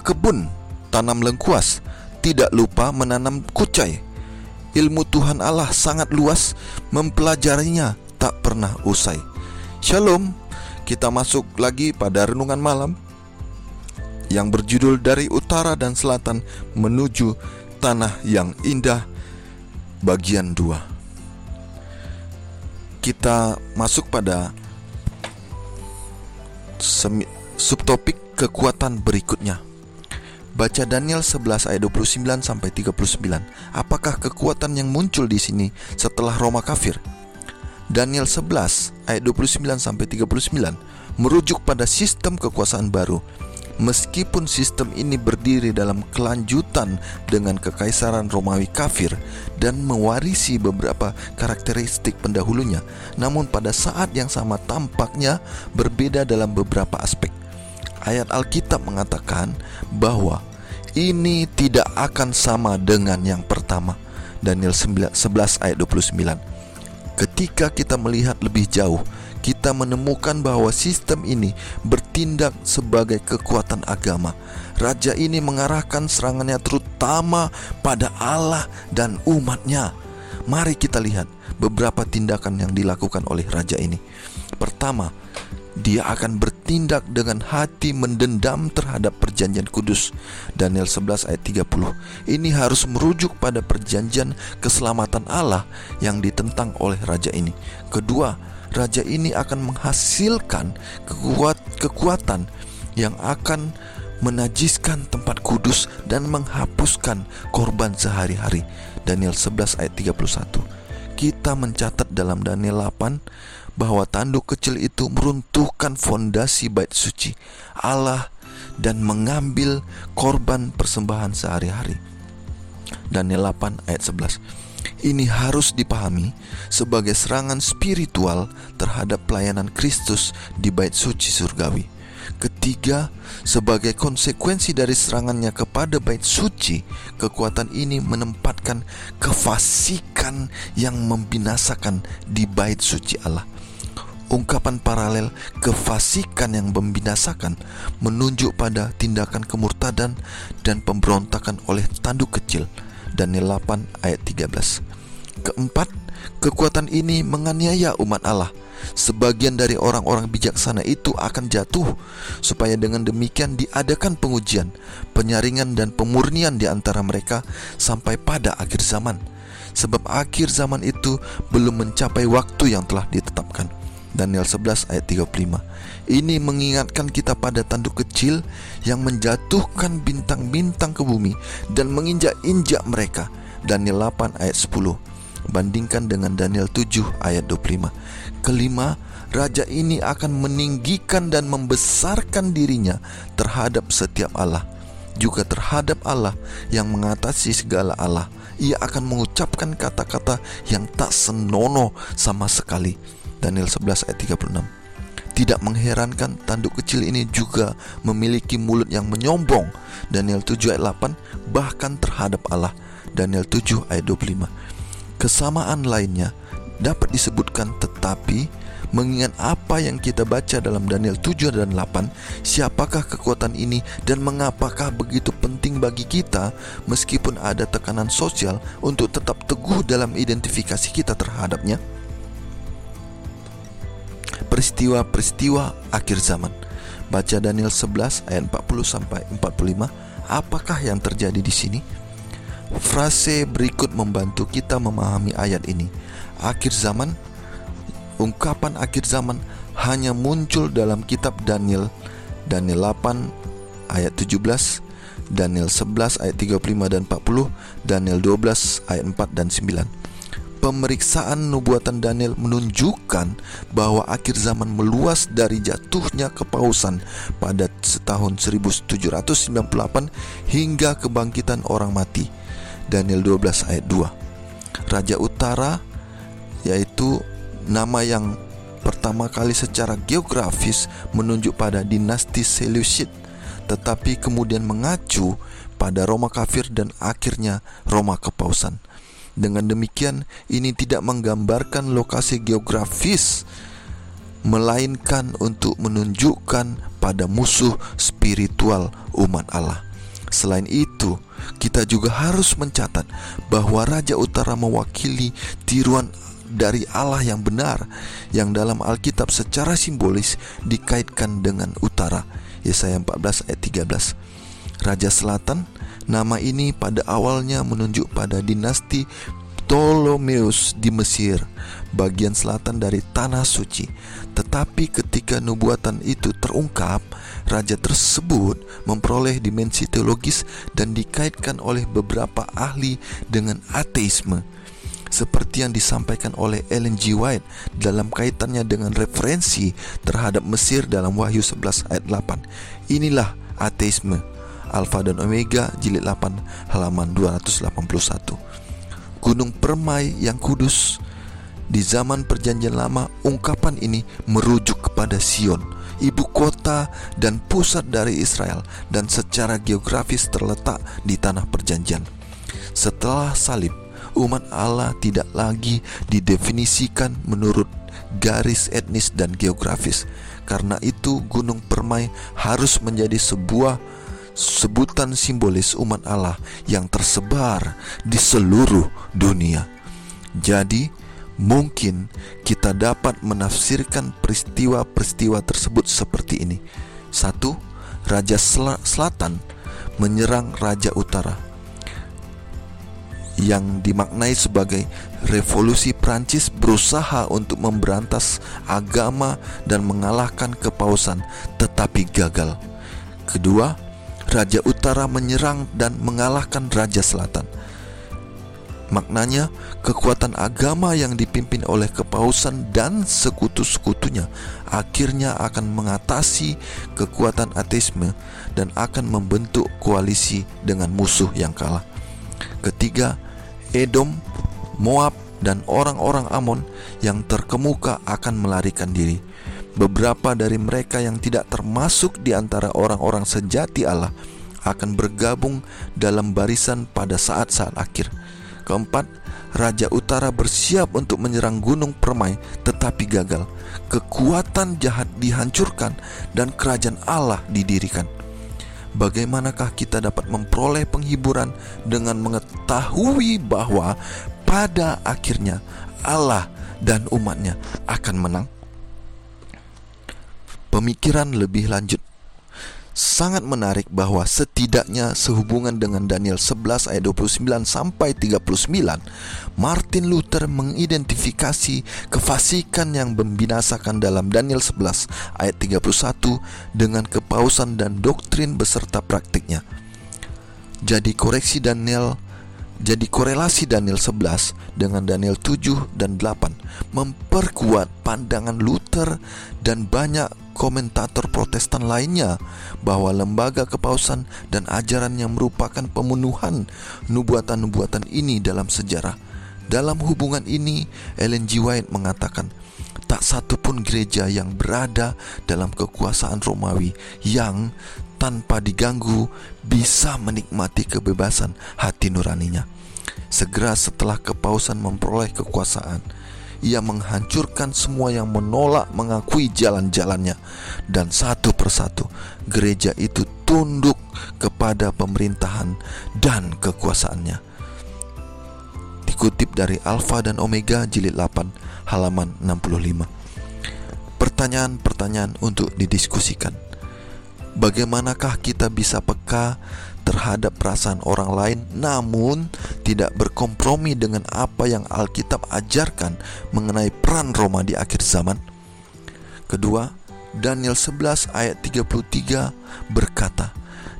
Pekebun tanam lengkuas, tidak lupa menanam kucai. Ilmu Tuhan Allah sangat luas, mempelajarinya tak pernah usai. Shalom. Kita masuk lagi pada renungan malam yang berjudul Dari Utara dan Selatan Menuju Tanah yang Indah, bagian 2. Kita masuk pada subtopik kekuatan berikutnya. Baca Daniel 11 ayat 29 sampai 39. Apakah kekuatan yang muncul di sini setelah Roma kafir? Daniel 11 ayat 29 sampai 39 merujuk pada sistem kekuasaan baru. Meskipun sistem ini berdiri dalam kelanjutan dengan kekaisaran Romawi kafir dan mewarisi beberapa karakteristik pendahulunya, namun pada saat yang sama tampaknya berbeda dalam beberapa aspek. Ayat Alkitab mengatakan bahwa ini tidak akan sama dengan yang pertama. Daniel 11 ayat 29. Ketika kita melihat lebih jauh, kita menemukan bahwa sistem ini bertindak sebagai kekuatan agama. Raja ini mengarahkan serangannya terutama pada Allah dan umatnya. Mari kita lihat beberapa tindakan yang dilakukan oleh raja ini. Pertama, dia akan bertindak dengan hati mendendam terhadap perjanjian kudus. Daniel 11 ayat 30. Ini harus merujuk pada perjanjian keselamatan Allah yang ditentang oleh raja ini. Kedua, raja ini akan menghasilkan kekuatan yang akan menajiskan tempat kudus dan menghapuskan korban sehari-hari. Daniel 11 ayat 31. Kita mencatat dalam Daniel 8 bahwa tanduk kecil itu meruntuhkan fondasi bait suci Allah dan mengambil korban persembahan sehari-hari. Daniel 8 ayat 11. Ini harus dipahami sebagai serangan spiritual terhadap pelayanan Kristus di bait suci surgawi. Ketiga, sebagai konsekuensi dari serangannya kepada bait suci, kekuatan ini menempatkan kefasikan yang membinasakan di bait suci Allah. Ungkapan paralel kefasikan yang membinasakan menunjuk pada tindakan kemurtadan dan pemberontakan oleh tanduk kecil. Daniel 8 ayat 13. Keempat, kekuatan ini menganiaya umat Allah. Sebagian dari orang-orang bijaksana itu akan jatuh, supaya dengan demikian diadakan pengujian, penyaringan dan pemurnian di antara mereka sampai pada akhir zaman. Sebab akhir zaman itu belum mencapai waktu yang telah ditetapkan. Daniel 11 ayat 35. Ini mengingatkan kita pada tanduk kecil yang menjatuhkan bintang-bintang ke bumi dan menginjak-injak mereka. Daniel 8 ayat 10. Bandingkan dengan Daniel 7 ayat 25. Kelima, raja ini akan meninggikan dan membesarkan dirinya terhadap setiap Allah, juga terhadap Allah yang mengatasi segala Allah. Ia akan mengucapkan kata-kata yang tak senonoh sama sekali. Daniel 11 ayat 36. Tidak mengherankan tanduk kecil ini juga memiliki mulut yang menyombong. Daniel 7 ayat 8. Bahkan terhadap Allah. Daniel 7 ayat 25. Kesamaan lainnya dapat disebutkan, tetapi mengingat apa yang kita baca dalam Daniel 7 dan 8, siapakah kekuatan ini dan mengapakah begitu penting bagi kita meskipun ada tekanan sosial untuk tetap teguh dalam identifikasi kita terhadapnya? Peristiwa-peristiwa akhir zaman. Baca Daniel 11 ayat 40 sampai 45. Apakah yang terjadi di sini? Frase berikut membantu kita memahami ayat ini. Akhir zaman. Ungkapan akhir zaman hanya muncul dalam kitab Daniel 8 ayat 17, Daniel 11 ayat 35 dan 40, Daniel 12 ayat 4 dan 9. Pemeriksaan nubuatan Daniel menunjukkan bahwa akhir zaman meluas dari jatuhnya kepausan pada tahun 1798 hingga kebangkitan orang mati. Daniel 12 ayat 2. Raja Utara, yaitu nama yang pertama kali secara geografis menunjuk pada dinasti Seleucid, tetapi kemudian mengacu pada Roma kafir dan akhirnya Roma kepausan. Dengan demikian, ini tidak menggambarkan lokasi geografis, melainkan untuk menunjukkan pada musuh spiritual umat Allah. Selain itu, kita juga harus mencatat bahwa Raja Utara mewakili tiruan dari Allah yang benar, yang dalam Alkitab secara simbolis dikaitkan dengan utara. Yesaya 14 ayat 13. Raja Selatan, nama ini pada awalnya menunjuk pada dinasti Ptolemeus di Mesir, bagian selatan dari Tanah Suci. Tetapi ketika nubuatan itu terungkap, raja tersebut memperoleh dimensi teologis dan dikaitkan oleh beberapa ahli dengan ateisme, seperti yang disampaikan oleh Ellen G. White dalam kaitannya dengan referensi terhadap Mesir dalam Wahyu 11 ayat 8. Inilah ateisme, Alfa dan Omega, jilid 8 halaman 281. Gunung Permai yang kudus. Di zaman Perjanjian Lama, ungkapan ini merujuk kepada Sion, ibu kota dan pusat dari Israel, dan secara geografis terletak di tanah perjanjian. Setelah salib, umat Allah tidak lagi didefinisikan menurut garis etnis dan geografis. Karena itu, Gunung Permai harus menjadi sebuah sebutan simbolis umat Allah yang tersebar di seluruh dunia. Jadi, mungkin kita dapat menafsirkan peristiwa-peristiwa tersebut seperti ini. 1. Raja Selatan menyerang Raja Utara, yang dimaknai sebagai revolusi Prancis berusaha untuk memberantas agama dan mengalahkan kepausan, tetapi gagal. Kedua, Raja Utara menyerang dan mengalahkan Raja Selatan. Maknanya, kekuatan agama yang dipimpin oleh kepausan dan sekutu-sekutunya akhirnya akan mengatasi kekuatan ateisme dan akan membentuk koalisi dengan musuh yang kalah. Ketiga, Edom, Moab, dan orang-orang Amon yang terkemuka akan melarikan diri. Beberapa dari mereka yang tidak termasuk di antara orang-orang sejati Allah akan bergabung dalam barisan pada saat-saat akhir. Keempat, Raja Utara bersiap untuk menyerang Gunung Permai tetapi gagal. Kekuatan jahat dihancurkan dan kerajaan Allah didirikan. Bagaimanakah kita dapat memperoleh penghiburan dengan mengetahui bahwa pada akhirnya Allah dan umatnya akan menang? Pemikiran lebih lanjut. Sangat menarik bahwa setidaknya sehubungan dengan Daniel 11 ayat 29 sampai 39, Martin Luther mengidentifikasi kefasikan yang membinasakan dalam Daniel 11 ayat 31 dengan kepausan dan doktrin beserta praktiknya. Jadi korelasi Daniel 11 dengan Daniel 7 dan 8 memperkuat pandangan Luther dan banyak komentator Protestan lainnya bahwa lembaga kepausan dan ajaran yang merupakan pemenuhan nubuatan-nubuatan ini dalam sejarah. Dalam hubungan ini, Ellen G. White mengatakan, tak satu pun gereja yang berada dalam kekuasaan Romawi yang tanpa diganggu bisa menikmati kebebasan hati nuraninya. Segera setelah kepausan memperoleh kekuasaan, ia menghancurkan semua yang menolak mengakui jalan-jalannya, dan satu persatu gereja itu tunduk kepada pemerintahan dan kekuasaannya. Dikutip dari Alfa dan Omega jilid 8 halaman 65. Pertanyaan-pertanyaan untuk didiskusikan. Bagaimanakah kita bisa peka terhadap perasaan orang lain namun tidak berkompromi dengan apa yang Alkitab ajarkan mengenai peran Roma di akhir zaman? Kedua, Daniel 11 ayat 33 berkata,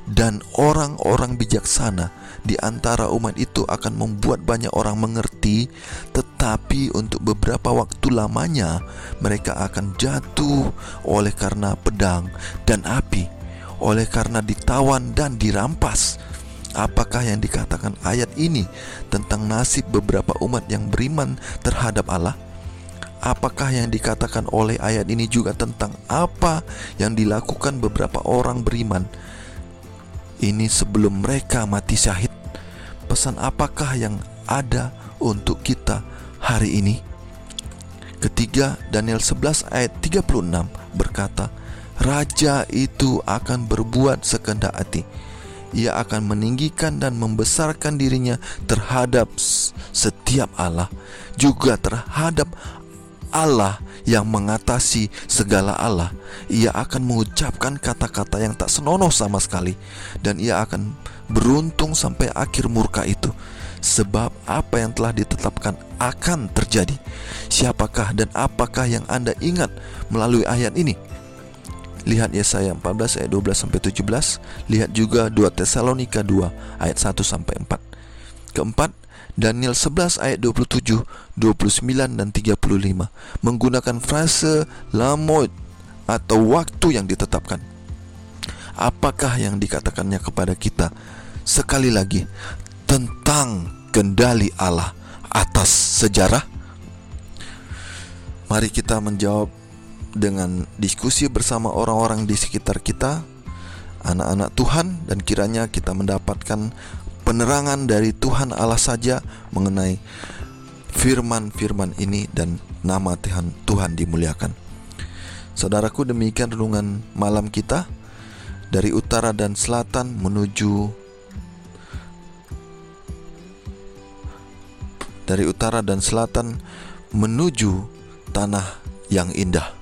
dan orang-orang bijaksana di antara umat itu akan membuat banyak orang mengerti, tetapi untuk beberapa waktu lamanya mereka akan jatuh oleh karena pedang dan api, oleh karena ditawan dan dirampas. Apakah yang dikatakan ayat ini tentang nasib beberapa umat yang beriman terhadap Allah? Apakah yang dikatakan oleh ayat ini juga tentang apa yang dilakukan beberapa orang beriman ini sebelum mereka mati syahid? Pesan apakah yang ada untuk kita hari ini? Ketiga, Daniel 11 ayat 36 berkata, Raja itu akan berbuat sekehendak hati. ia akan meninggikan dan membesarkan dirinya terhadap setiap Allah, juga terhadap Allah yang mengatasi segala Allah. Ia akan mengucapkan kata-kata yang tak senonoh sama sekali, dan ia akan beruntung sampai akhir murka itu. Sebab apa yang telah ditetapkan akan terjadi. Siapakah dan apakah yang Anda ingat melalui ayat ini? Lihat Yesaya 14 ayat 12 sampai 17. Lihat juga 2 Tesalonika 2 ayat 1 sampai 4. Keempat, Daniel 11 ayat 27, 29 dan 35 menggunakan frase lamot atau waktu yang ditetapkan. Apakah yang dikatakannya kepada kita? Sekali lagi, tentang kendali Allah atas sejarah. Mari kita menjawab dengan diskusi bersama orang-orang di sekitar kita, anak-anak Tuhan, dan kiranya kita mendapatkan penerangan dari Tuhan Allah saja mengenai firman-firman ini, dan nama Tuhan dimuliakan. Saudaraku, demikian renungan malam kita dari utara dan selatan menuju tanah yang indah.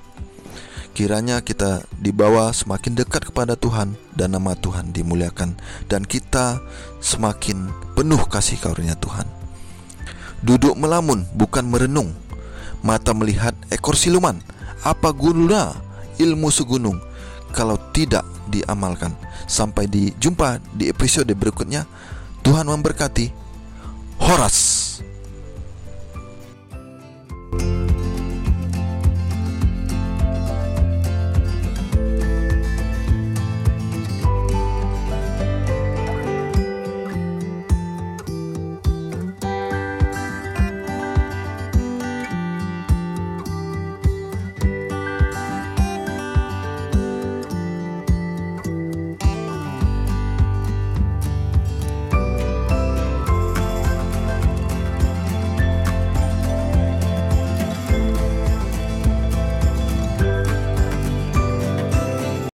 Kiranya kita dibawa semakin dekat kepada Tuhan dan nama Tuhan dimuliakan, dan kita semakin penuh kasih karunia Tuhan. Duduk melamun bukan merenung, mata melihat ekor siluman. Apa guna ilmu segunung kalau tidak diamalkan? Sampai jumpa di episode berikutnya. Tuhan memberkati. Horas.